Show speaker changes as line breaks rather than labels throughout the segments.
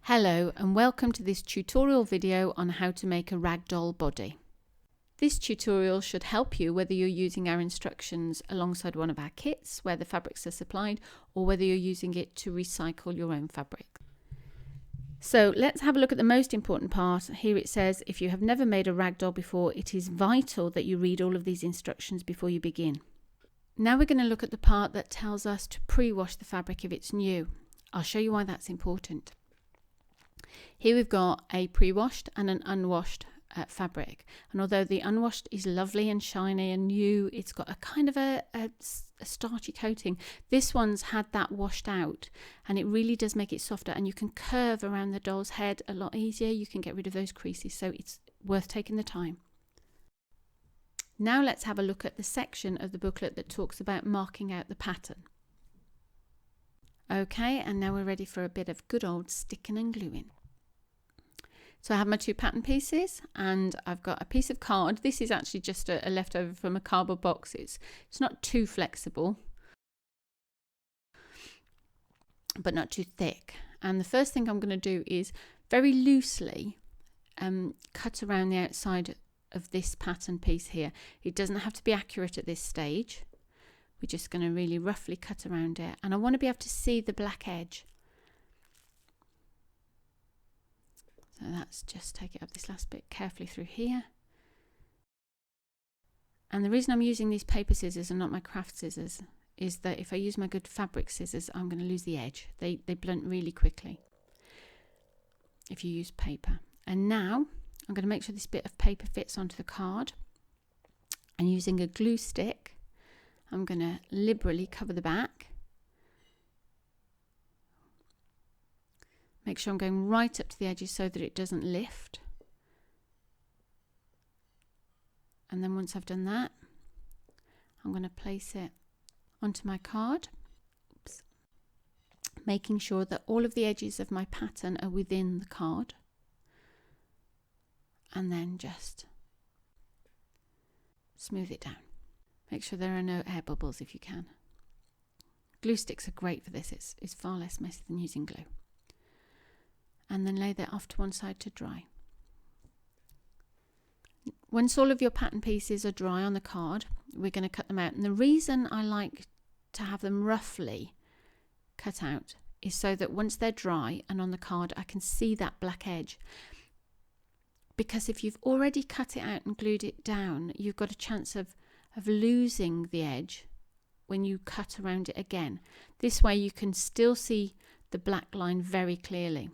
Hello and welcome to this tutorial video on how to make a ragdoll body. This tutorial should help you whether you're using our instructions alongside one of our kits where the fabrics are supplied or whether you're using it to recycle your own fabric. So let's have a look at the most important part. Here it says if you have never made a ragdoll before, it is vital that you read all of these instructions before you begin. Now we're going to look at the part that tells us to pre-wash the fabric if it's new. I'll show you why that's important. Here we've got a pre-washed and an unwashed fabric, and although the unwashed is lovely and shiny and new, it's got a kind of a starchy coating. This one's had that washed out and it really does make it softer, and you can curve around the doll's head a lot easier. You can get rid of those creases, so it's worth taking the time. Now let's have a look at the section of the booklet that talks about marking out the pattern. Okay, and now we're ready for a bit of good old sticking and gluing. So I have my two pattern pieces and I've got a piece of card. This is actually just a leftover from a cardboard box. It's not too flexible, but not too thick. And the first thing I'm going to do is very loosely cut around the outside of this pattern piece here. It doesn't have to be accurate at this stage. We're just going to really roughly cut around it, and I want to be able to see the black edge. So that's just take it up this last bit carefully through here. And the reason I'm using these paper scissors and not my craft scissors is that if I use my good fabric scissors, I'm going to lose the edge. They blunt really quickly if you use paper. And now I'm going to make sure this bit of paper fits onto the card, and using a glue stick I'm going to liberally cover the back. Make sure I'm going right up to the edges so that it doesn't lift. And then once I've done that, I'm going to place it onto my card. Oops. Making sure that all of the edges of my pattern are within the card. And then just smooth it down. Make sure there are no air bubbles if you can. Glue sticks are great for this. It's far less messy than using glue. And then lay that off to one side to dry. Once all of your pattern pieces are dry on the card, we're going to cut them out. And the reason I like to have them roughly cut out is so that once they're dry and on the card, I can see that black edge. Because if you've already cut it out and glued it down, you've got a chance of losing the edge when you cut around it again. This way you can still see the black line very clearly.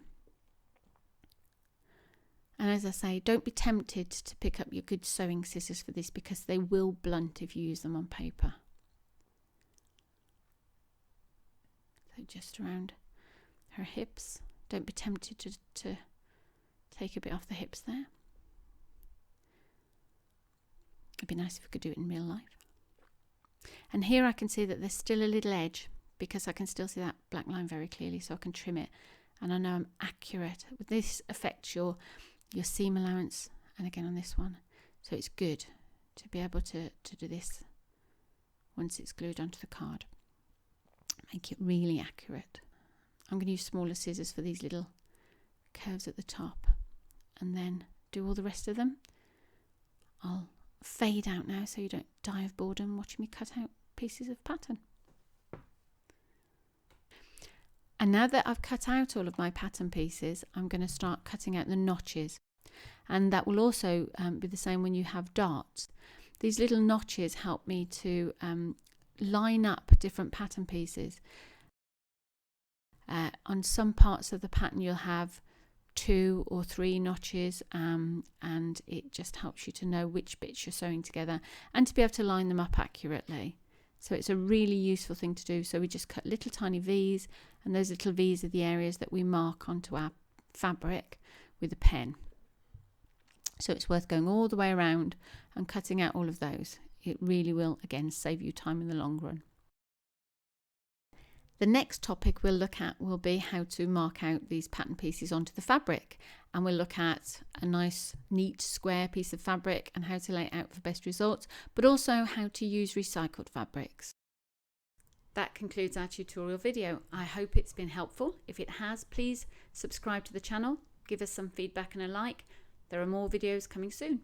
And as I say, don't be tempted to pick up your good sewing scissors for this, because they will blunt if you use them on paper. So just around her hips. Don't be tempted to take a bit off the hips there. It'd be nice if we could do it in real life. And here I can see that there's still a little edge, because I can still see that black line very clearly, so I can trim it. And I know I'm accurate. This affects your seam allowance, and again on this one. So it's good to be able to do this once it's glued onto the card. Make it really accurate. I'm going to use smaller scissors for these little curves at the top, and then do all the rest of them. I'll fade out now so you don't die of boredom watching me cut out pieces of pattern. And now that I've cut out all of my pattern pieces, I'm going to start cutting out the notches, and that will also be the same when you have darts. These little notches help me to line up different pattern pieces. On some parts of the pattern you'll have 2 or 3 notches, and it just helps you to know which bits you're sewing together and to be able to line them up accurately. So it's a really useful thing to do. So we just cut little tiny V's, and those little V's are the areas that we mark onto our fabric with a pen. So it's worth going all the way around and cutting out all of those. It really will, again, save you time in the long run. The next topic we'll look at will be how to mark out these pattern pieces onto the fabric, and we'll look at a nice neat square piece of fabric and how to lay it out for best results, but also how to use recycled fabrics. That concludes our tutorial video. I hope it's been helpful. If it has, please subscribe to the channel, give us some feedback and a like. There are more videos coming soon.